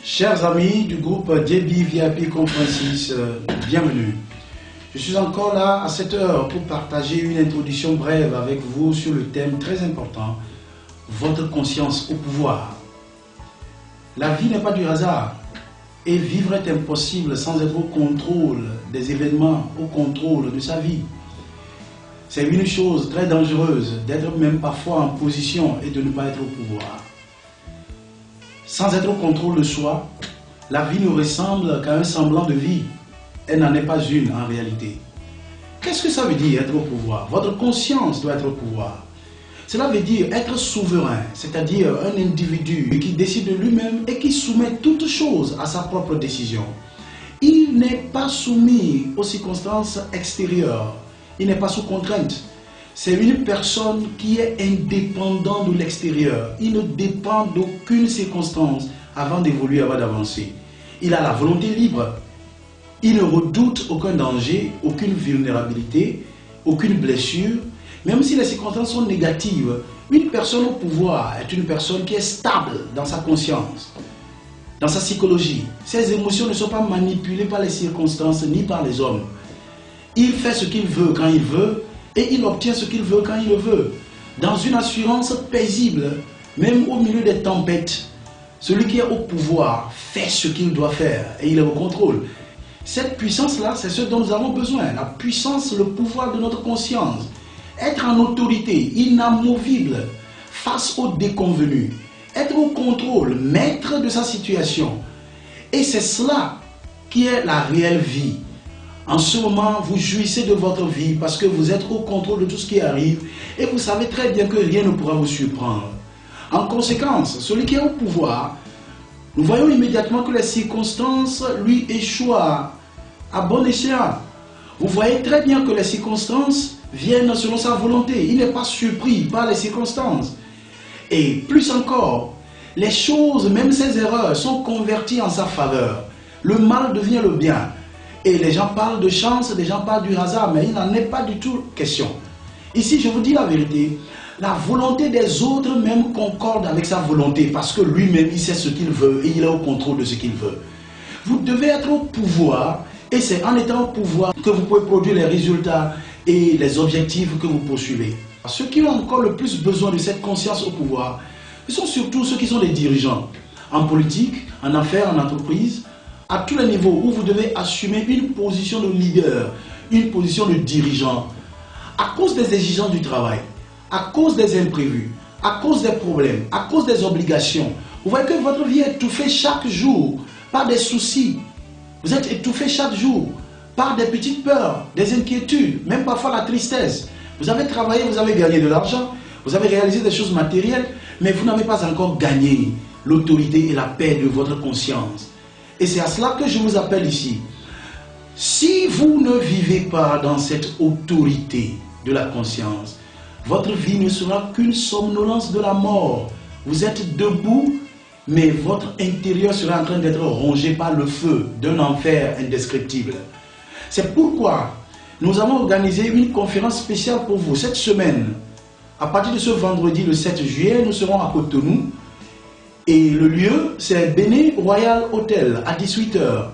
Chers amis du groupe JB VIP Conferences, bienvenue. Je suis encore là à cette heure pour partager une introduction brève avec vous sur le thème très important, votre conscience au pouvoir. La vie n'est pas du hasard et vivre est impossible sans être au contrôle des événements, au contrôle de sa vie. C'est une chose très dangereuse d'être même parfois en position et de ne pas être au pouvoir. Sans être au contrôle de soi, la vie ne ressemble qu'à un semblant de vie. Elle n'en est pas une en réalité. Qu'est-ce que ça veut dire être au pouvoir? Votre conscience doit être au pouvoir. Cela veut dire être souverain, c'est-à-dire un individu qui décide de lui-même et qui soumet toute chose à sa propre décision. Il n'est pas soumis aux circonstances extérieures, il n'est pas sous contrainte. C'est une personne qui est indépendante de l'extérieur. Il ne dépend d'aucune circonstance avant d'évoluer, avant d'avancer. Il a la volonté libre. Il ne redoute aucun danger, aucune vulnérabilité, aucune blessure. Même si les circonstances sont négatives, une personne au pouvoir est une personne qui est stable dans sa conscience, dans sa psychologie. Ses émotions ne sont pas manipulées par les circonstances ni par les hommes. Il fait ce qu'il veut quand il veut et il obtient ce qu'il veut quand il le veut. Dans une assurance paisible, même au milieu des tempêtes, celui qui est au pouvoir fait ce qu'il doit faire et il est au contrôle. Cette puissance-là, c'est ce dont nous avons besoin. La puissance, le pouvoir de notre conscience. Être en autorité, inamovible, face aux déconvenus. Être au contrôle, maître de sa situation. Et c'est cela qui est la réelle vie. En ce moment, vous jouissez de votre vie parce que vous êtes au contrôle de tout ce qui arrive et vous savez très bien que rien ne pourra vous surprendre. En conséquence, celui qui est au pouvoir, nous voyons immédiatement que les circonstances lui échouent à bon escient. Vous voyez très bien que les circonstances viennent selon sa volonté. Il n'est pas surpris par les circonstances. Et plus encore, les choses, même ses erreurs, sont converties en sa faveur. Le mal devient le bien. Et les gens parlent de chance, les gens parlent du hasard, mais il n'en est pas du tout question. Ici, je vous dis la vérité, la volonté des autres même concorde avec sa volonté, parce que lui-même, il sait ce qu'il veut et il est au contrôle de ce qu'il veut. Vous devez être au pouvoir, et c'est en étant au pouvoir que vous pouvez produire les résultats et les objectifs que vous poursuivez. Ceux qui ont encore le plus besoin de cette conscience au pouvoir, ce sont surtout ceux qui sont des dirigeants, en politique, en affaires, en entreprise, à tous les niveaux où vous devez assumer une position de leader, une position de dirigeant. À cause des exigences du travail, à cause des imprévus, à cause des problèmes, à cause des obligations, vous voyez que votre vie est étouffée chaque jour par des soucis. Vous êtes étouffé chaque jour par des petites peurs, des inquiétudes, même parfois la tristesse. Vous avez travaillé, vous avez gagné de l'argent, vous avez réalisé des choses matérielles, mais vous n'avez pas encore gagné l'autorité et la paix de votre conscience. Et c'est à cela que je vous appelle ici. Si vous ne vivez pas dans cette autorité de la conscience, votre vie ne sera qu'une somnolence de la mort. Vous êtes debout, mais votre intérieur sera en train d'être rongé par le feu d'un enfer indescriptible. C'est pourquoi nous avons organisé une conférence spéciale pour vous cette semaine. À partir de ce vendredi, le 7 juillet, nous serons à Cotonou. Et le lieu, c'est Béné Royal Hotel à 18 h.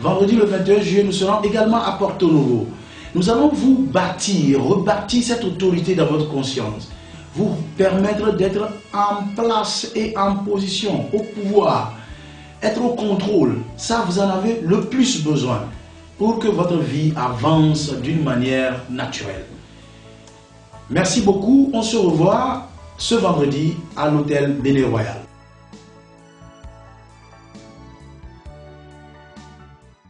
Vendredi le 21 juillet, nous serons également à Porto Novo. Nous allons vous bâtir, rebâtir cette autorité dans votre conscience. Vous permettre d'être en place et en position, au pouvoir, être au contrôle. Ça, vous en avez le plus besoin pour que votre vie avance d'une manière naturelle. Merci beaucoup. On se revoit ce vendredi à l'hôtel Béné Royal.